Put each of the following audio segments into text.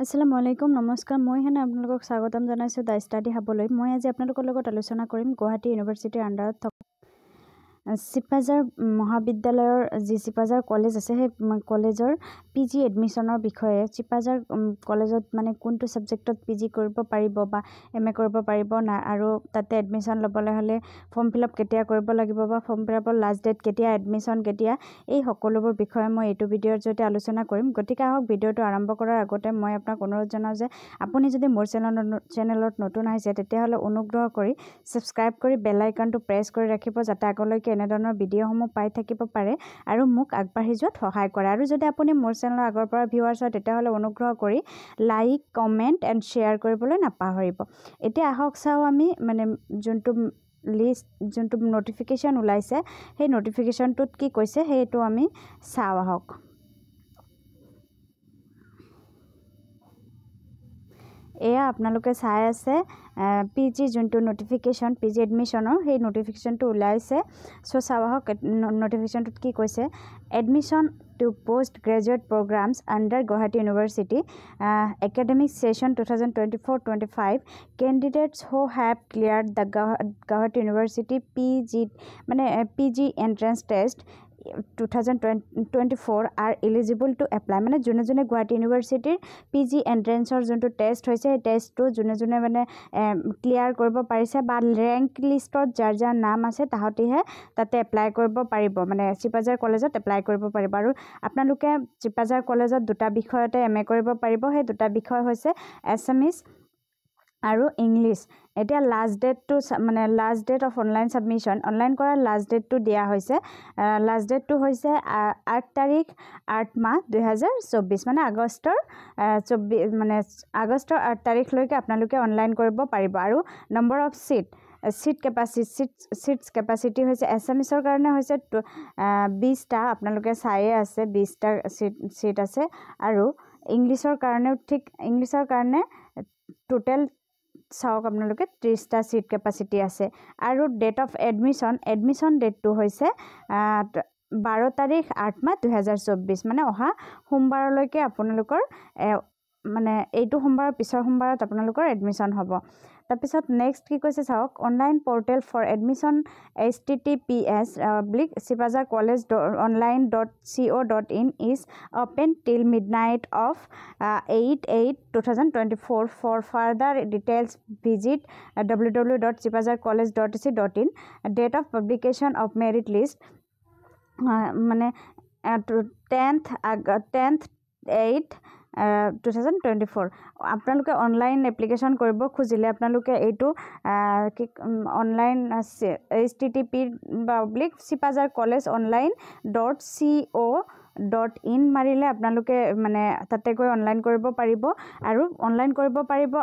আসসালামু আলাইকুম নমস্কাৰ মই হেনে আপোনালোকক স্বাগতম জনাইছো দা ষ্টাডি হাবলৈ মই আজি আপোনালোকৰ লগত আলোচনা কৰিম গুৱাহাটী ইউনিভাৰ্চিটিৰ আন্ডাৰত থকা চিপাজাৰ মহাবিদ্যালয়ৰ যি চিপাজাৰ কলেজ আছে সেই কলেজৰ পিজি এডমিশনৰ বিষয়ে চিপাজাৰ কলেজত মানে কোনটো সাবজেক্টত পিজি কৰিব পাৰিব বা এমএ কৰিব পাৰিব না আৰু তাতে এডমিশন লবলৈ হলে ফৰ্ম ফিলআপ কেতিয়া কৰিব লাগিব বা ফৰ্ম ফিলআপৰ লাষ্ট ডেট কেতিয়া এডমিশন কেতিয়া এই সকলোবোৰ বিষয়ে মই এইটো ভিডিঅ'ৰ জৰিয়তে আলোচনা কৰিম গতিকে আহক ভিডিঅ'টো আৰম্ভ কৰাৰ আগতে মই আপোনাক অনুৰোধ জনাও যে আপুনি যদি মোৰ চেনেলত নতুন আহিছে তেতিয়াহলে অনুগ্ৰহ কৰি সাবস্ক্ৰাইব কৰি বেল আইকনটো প্ৰেছ কৰি ৰাখিব যাতে আগলৈকে এনেধৰণৰ ভিডিঅ'সমূহ পাই থাকিব পাৰে আৰু মোক আগবাঢ়ি যোৱাত সহায় কৰে আৰু যদি আপুনি মোৰ চেনেলৰ আগৰ পৰা ভিউৱাৰ্ছ হয় তেতিয়াহলে অনুগ্ৰহ কৰি লাইক কমেন্ট এণ্ড শ্বেয়াৰ কৰিবলৈ নাপাহৰিব এতিয়া আহক চাও আমি মানে যোনটো লিষ্ট যোনটো নটিফিকেশন ওলাইছে সেই নটিফিকেশনটোত কি কৈছে সেইটো আমি চাও আহক এয়া আপোনালোকে চাই আছে পিজি যোনটো নটিফিকেশন পিজি এডমিশনৰ সেই নটিফিকেশনটো ওলাইছে সো চাওক নটিফিকেশনটোত কি কৈছে admission to postgraduate programs under Guwahati University academic session 2024-25 candidates who have cleared the Guwahati University PG entrance test 2024 are eligible to apply মানে জুনে জুনে গুৱাহাটী ইউনিভাৰ্চিটিৰ পিজি এন্ট্ৰেন্সৰ যোনটো টেষ্ট হৈছে এই টেষ্টটো জুনে জুনে মানে ক্লিয়াৰ কৰিব পাৰিছে বা ৰেংক লিষ্টত যাৰ যাৰ নাম আছে তাহতিহে তাতে এপ্লাই কৰিব পাৰিব মানে চিপাজাৰ কলেজত এপ্লাই কৰিব পাৰিব আৰু আপোনালোকে চিপাজাৰ কলেজত দুটা বিষয়তে এমএ কৰিব পাৰিব সেই দুটা বিষয় হৈছে এছএমিছ আৰু ইংলিশ এতিয়া লাষ্ট ডেটটো মানে last date of online submission online কৰাৰ লাষ্ট ডেটটো দিয়া হৈছে লাষ্ট ডেটটো হৈছে 8 তাৰিখ 8 মাহ 2024 মানে আগষ্টৰ 24 মানে আগষ্টৰ 8 তাৰিখলৈকে আপোনালোকে অনলাইন কৰিব পাৰিব আৰু নম্বৰ অফ সিট কেপাসিটি হৈছে এছএমএছৰ কাৰণে হৈছে 20টা আপোনালোকে চাইয়ে আছে 20টা সিট আছে আৰু ইংলিশৰ কাৰণেও ঠিক ইংলিশৰ কাৰণে টোটাল চাওক আপোনালোকে 30টা সিট কেপাসিটি আছে আৰু ডেট অফ এডমিশন ডেটটো হৈছে 12 তাৰিখ 8 মাহ 2024 মানে অহা সোমবাৰলৈকে আপোনালোকৰ মানে এইটো সোমবাৰৰ পিছৰ সোমবাৰত আপোনালোকৰ এডমিশন হ'ব তাৰপিছত নেক্সট কি কৈছে চাওক online portal for admission https://college.online.co.in is open till midnight of 8/8/2024 for further details visit www.sipazarcollege.ac.in date of publication of merit list মানে 10/8/2024 আপোনালোকে অনলাইন এপ্লিকেশন কৰিব খুজিলে আপোনালোকে এইটো অনলাইন http://sipazarcollegeonline.co.in মাৰিলে আপোনালোকে মানে তাতে গৈ অনলাইন কৰিব পাৰিব আৰু অনলাইন কৰিব পাৰিব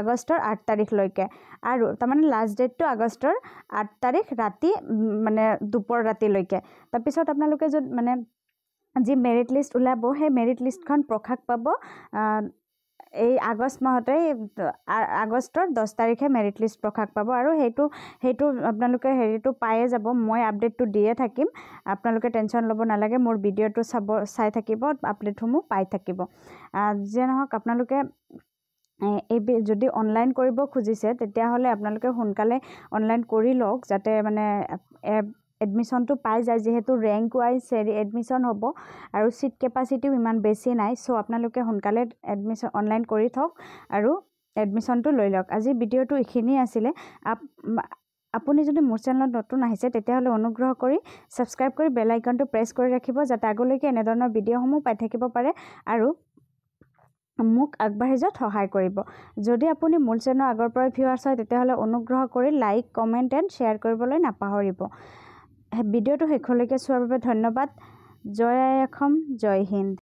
আগষ্টৰ 8 তাৰিখলৈকে আৰু তাৰমানে লাষ্ট ডেটটো আগষ্টৰ 8 তাৰিখ ৰাতি মানে দুপৰ ৰাতিলৈকে তাৰপিছত আপোনালোকে যদি মানে যি মেৰিট লিষ্ট ওলাব সেই মেৰিট লিষ্টখন প্ৰকাশ পাব এই আগষ্ট মাহতে আগষ্টৰ 10 তাৰিখে মেৰিট লিষ্ট প্ৰকাশ পাব আৰু হেতু আপোনালোকে হেৰিটো পায়ে যাব মই আপডেটটো দিয়ে থাকিম আপোনালোকে টেনচন ল'ব নালাগে মোৰ ভিডিঅ'টো চাই থাকিব আপডেটসমূহ পাই থাকিব যে নহওক আপোনালোকে এই যদি অনলাইন কৰিব খুজিছে তেতিয়াহলে আপোনালোকে সোনকালে অনলাইন কৰি লওক যাতে মানে এডমিশনটো পাই যায় যেহেতু ৰেংক ওয়াইজ এডমিশন হ'ব আৰু সিট কেপাসিটিও ইমান বেছি নাই সো আপোনালোকে সোনকালে এডমিশন অনলাইন কৰি থওক আৰু এডমিশনটো লৈ লওক আজি ভিডিঅ'টো ইখিনি আছিল আপুনি যদি মোৰ চেনেলত নতুন আহিছে তেতিয়াহলে অনুগ্ৰহ কৰি সাবস্ক্ৰাইব কৰি বেল আইকনটো প্ৰেছ কৰি ৰাখিব যাতে আগলৈকে এনেধৰণৰ ভিডিঅ'সমূহ পাই থাকিব পাৰে আৰু মোক আগবাঢ়ি যোৱাত সহায় কৰিব যদি আপুনি মোৰ চেনেলৰ আগৰ পৰা ভিউৱাৰ্ছ হয় তেতিয়াহলে অনুগ্ৰহ কৰি লাইক কমেন্ট এণ্ড শ্বেয়াৰ কৰিবলৈ নাপাহৰিব ভিডিঅ'টো শেষলৈকে চোৱাৰ বাবে ধন্যবাদ জয় আই অসম জয় হিন্দ